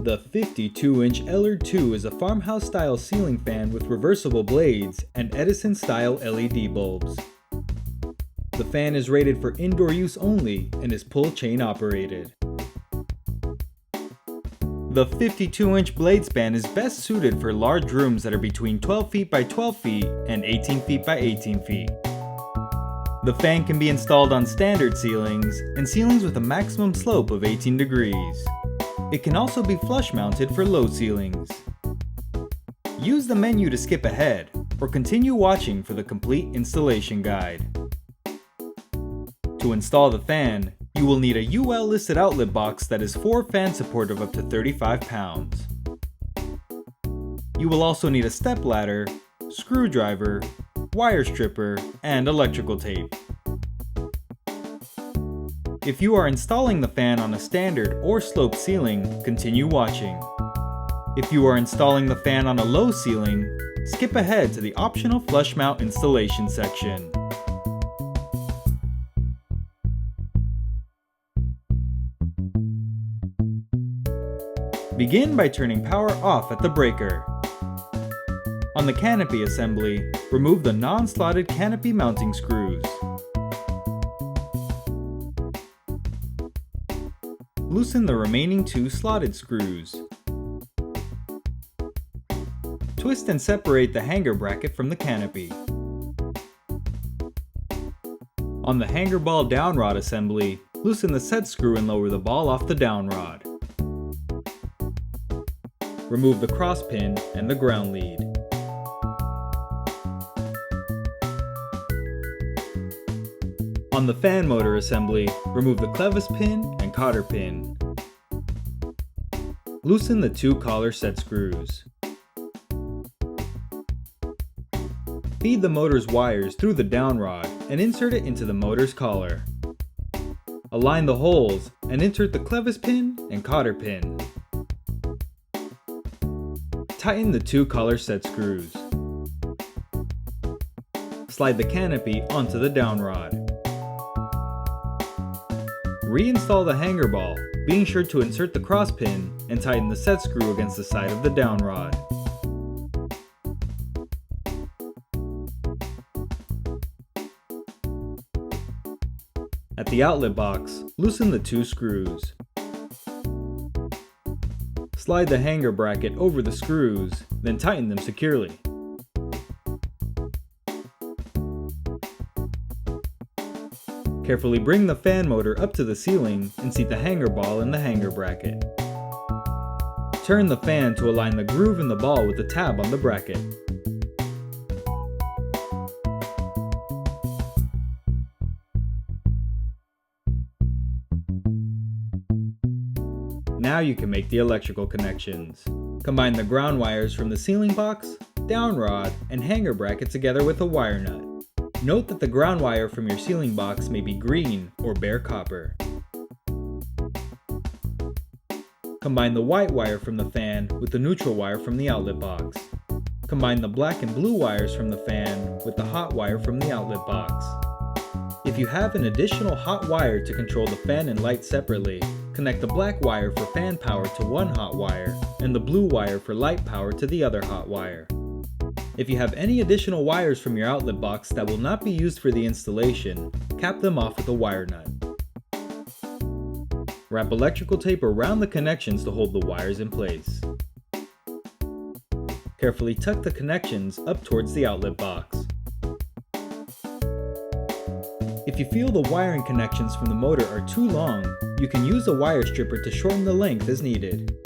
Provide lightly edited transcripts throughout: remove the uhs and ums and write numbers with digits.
The 52-inch Ellard II is a farmhouse-style ceiling fan with reversible blades and Edison-style LED bulbs. The fan is rated for indoor use only and is pull chain operated. The 52-inch blade span is best suited for large rooms that are between 12 feet by 12 feet and 18 feet by 18 feet. The fan can be installed on standard ceilings and ceilings with a maximum slope of 18 degrees. It can also be flush mounted for low ceilings. Use the menu to skip ahead or continue watching for the complete installation guide. To install the fan, you will need a UL listed outlet box that is 4 fan support of up to 35 pounds. You will also need a step ladder, screwdriver, wire stripper, and electrical tape. If you are installing the fan on a standard or sloped ceiling, continue watching. If you are installing the fan on a low ceiling, skip ahead to the optional flush mount installation section. Begin by turning power off at the breaker. On the canopy assembly, remove the non-slotted canopy mounting screws. Loosen the remaining 2 slotted screws. Twist and separate the hanger bracket from the canopy. On the hanger ball down rod assembly, loosen the set screw and lower the ball off the down rod. Remove the cross pin and the ground lead. On the fan motor assembly, remove the clevis pin and cotter pin. Loosen the 2 collar set screws. Feed the motor's wires through the down rod and insert it into the motor's collar. Align the holes and insert the clevis pin and cotter pin. Tighten the 2 collar set screws. Slide the canopy onto the down rod. Reinstall the hanger ball, being sure to insert the cross pin and tighten the set screw against the side of the down rod. At the outlet box, loosen the 2 screws. Slide the hanger bracket over the screws, then tighten them securely. Carefully bring the fan motor up to the ceiling and seat the hanger ball in the hanger bracket. Turn the fan to align the groove in the ball with the tab on the bracket. Now you can make the electrical connections. Combine the ground wires from the ceiling box, down rod, and hanger bracket together with a wire nut. Note that the ground wire from your ceiling box may be green or bare copper. Combine the white wire from the fan with the neutral wire from the outlet box. Combine the black and blue wires from the fan with the hot wire from the outlet box. If you have an additional hot wire to control the fan and light separately, connect the black wire for fan power to one hot wire and the blue wire for light power to the other hot wire. If you have any additional wires from your outlet box that will not be used for the installation, cap them off with a wire nut. Wrap electrical tape around the connections to hold the wires in place. Carefully tuck the connections up towards the outlet box. If you feel the wiring connections from the motor are too long, you can use a wire stripper to shorten the length as needed.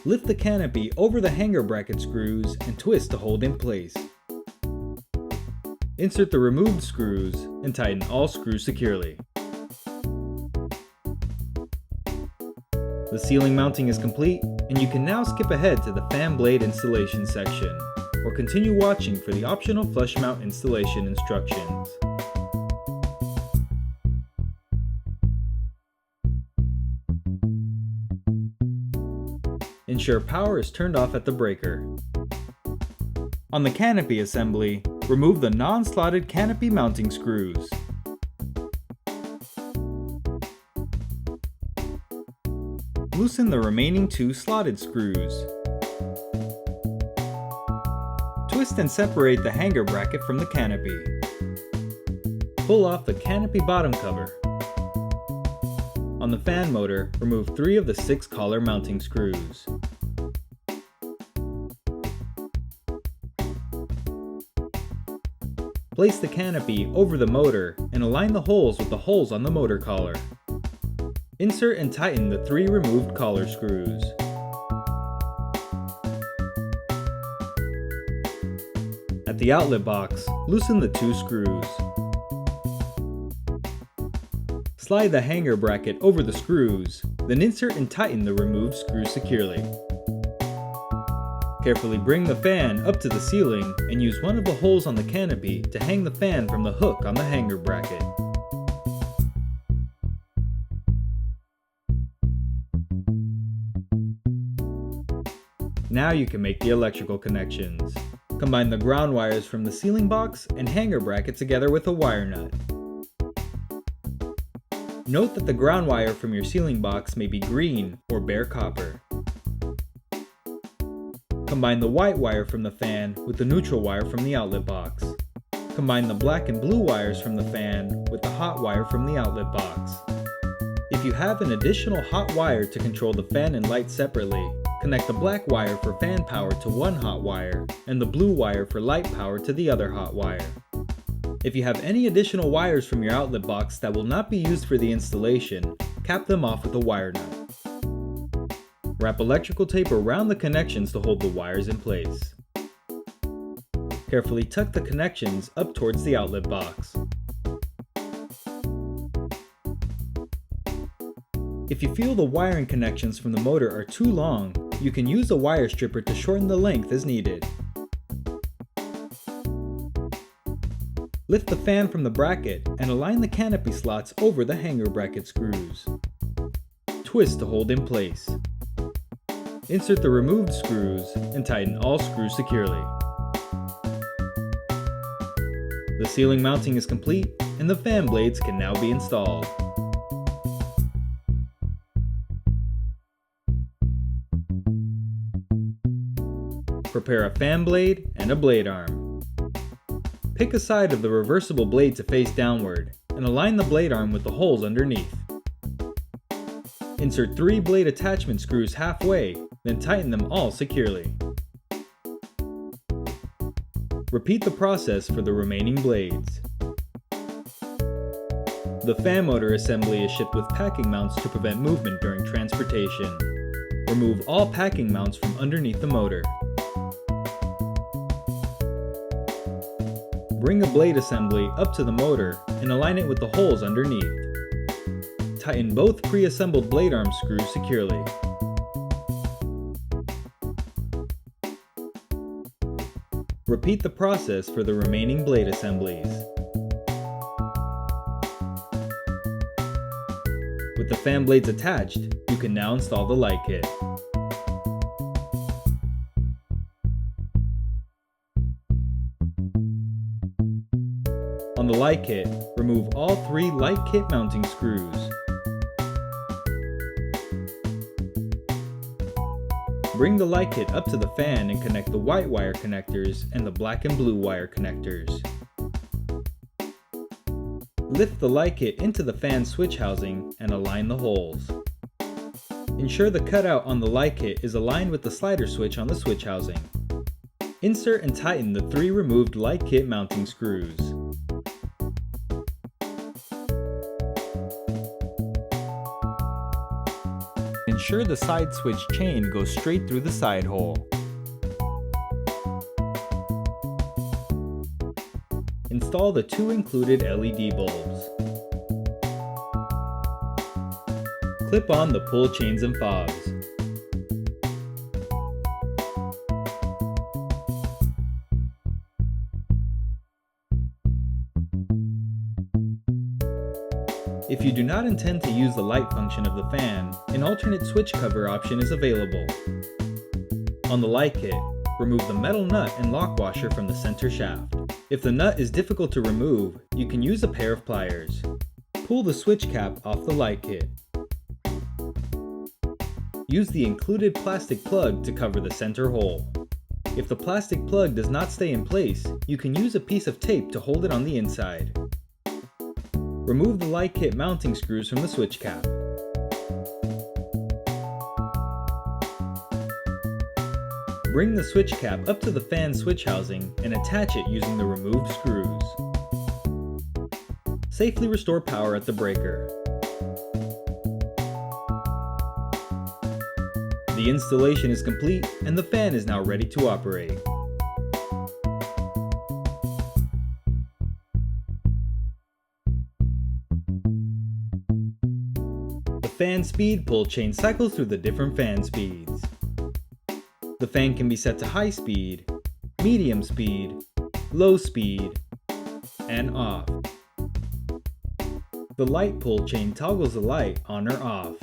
Lift the canopy over the hanger bracket screws and twist to hold in place. Insert the removed screws and tighten all screws securely. The ceiling mounting is complete, and you can now skip ahead to the fan blade installation section, or continue watching for the optional flush mount installation instructions. Ensure power is turned off at the breaker. On the canopy assembly, remove the non-slotted canopy mounting screws. loosen the remaining 2 slotted screws. Twist and separate the hanger bracket from the canopy. Pull off the canopy bottom cover. On the fan motor, remove 3 of the 6 collar mounting screws. Place the canopy over the motor and align the holes with the holes on the motor collar. Insert and tighten the 3 removed collar screws. At the outlet box, loosen the 2 screws. Slide the hanger bracket over the screws, then insert and tighten the removed screws securely. Carefully bring the fan up to the ceiling and use one of the holes on the canopy to hang the fan from the hook on the hanger bracket. Now you can make the electrical connections. Combine the ground wires from the ceiling box and hanger bracket together with a wire nut. Note that the ground wire from your ceiling box may be green or bare copper. Combine the white wire from the fan with the neutral wire from the outlet box. Combine the black and blue wires from the fan with the hot wire from the outlet box. If you have an additional hot wire to control the fan and light separately, connect the black wire for fan power to one hot wire and the blue wire for light power to the other hot wire. If you have any additional wires from your outlet box that will not be used for the installation, cap them off with a wire nut. Wrap electrical tape around the connections to hold the wires in place. Carefully tuck the connections up towards the outlet box. If you feel the wiring connections from the motor are too long, you can use a wire stripper to shorten the length as needed. Lift the fan from the bracket and align the canopy slots over the hanger bracket screws. Twist to hold in place. Insert the removed screws and tighten all screws securely. The ceiling mounting is complete and the fan blades can now be installed. Prepare a fan blade and a blade arm. Pick a side of the reversible blade to face downward and align the blade arm with the holes underneath. Insert 3 blade attachment screws halfway, then tighten them all securely. Repeat the process for the remaining blades. The fan motor assembly is shipped with packing mounts to prevent movement during transportation. Remove all packing mounts from underneath the motor. Bring the blade assembly up to the motor and align it with the holes underneath. Tighten both pre-assembled blade arm screws securely. Repeat the process for the remaining blade assemblies. With the fan blades attached, you can now install the light kit. On the light kit, remove all 3 light kit mounting screws. Bring the light kit up to the fan and connect the white wire connectors and the black and blue wire connectors. Lift the light kit into the fan switch housing and align the holes. Ensure the cutout on the light kit is aligned with the slider switch on the switch housing. Insert and tighten the 3 removed light kit mounting screws. Ensure the side switch chain goes straight through the side hole. Install the 2 included LED bulbs. Clip on the pull chains and fobs. If you do not intend to use the light function of the fan, an alternate switch cover option is available. On the light kit, remove the metal nut and lock washer from the center shaft. If the nut is difficult to remove, you can use a pair of pliers. Pull the switch cap off the light kit. Use the included plastic plug to cover the center hole. If the plastic plug does not stay in place, you can use a piece of tape to hold it on the inside. Remove the light kit mounting screws from the switch cap. Bring the switch cap up to the fan switch housing and attach it using the removed screws. Safely restore power at the breaker. The installation is complete and the fan is now ready to operate. The fan speed pull chain cycles through the different fan speeds. The fan can be set to high speed, medium speed, low speed, and off. The light pull chain toggles the light on or off.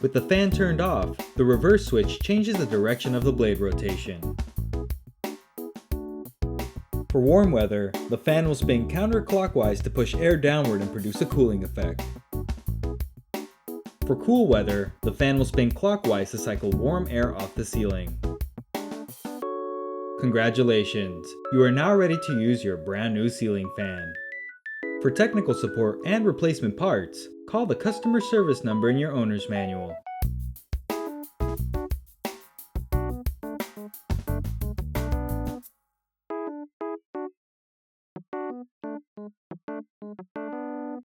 With the fan turned off, the reverse switch changes the direction of the blade rotation. For warm weather, the fan will spin counterclockwise to push air downward and produce a cooling effect. For cool weather, the fan will spin clockwise to cycle warm air off the ceiling. Congratulations! You are now ready to use your brand new ceiling fan. For technical support and replacement parts, call the customer service number in your owner's manual.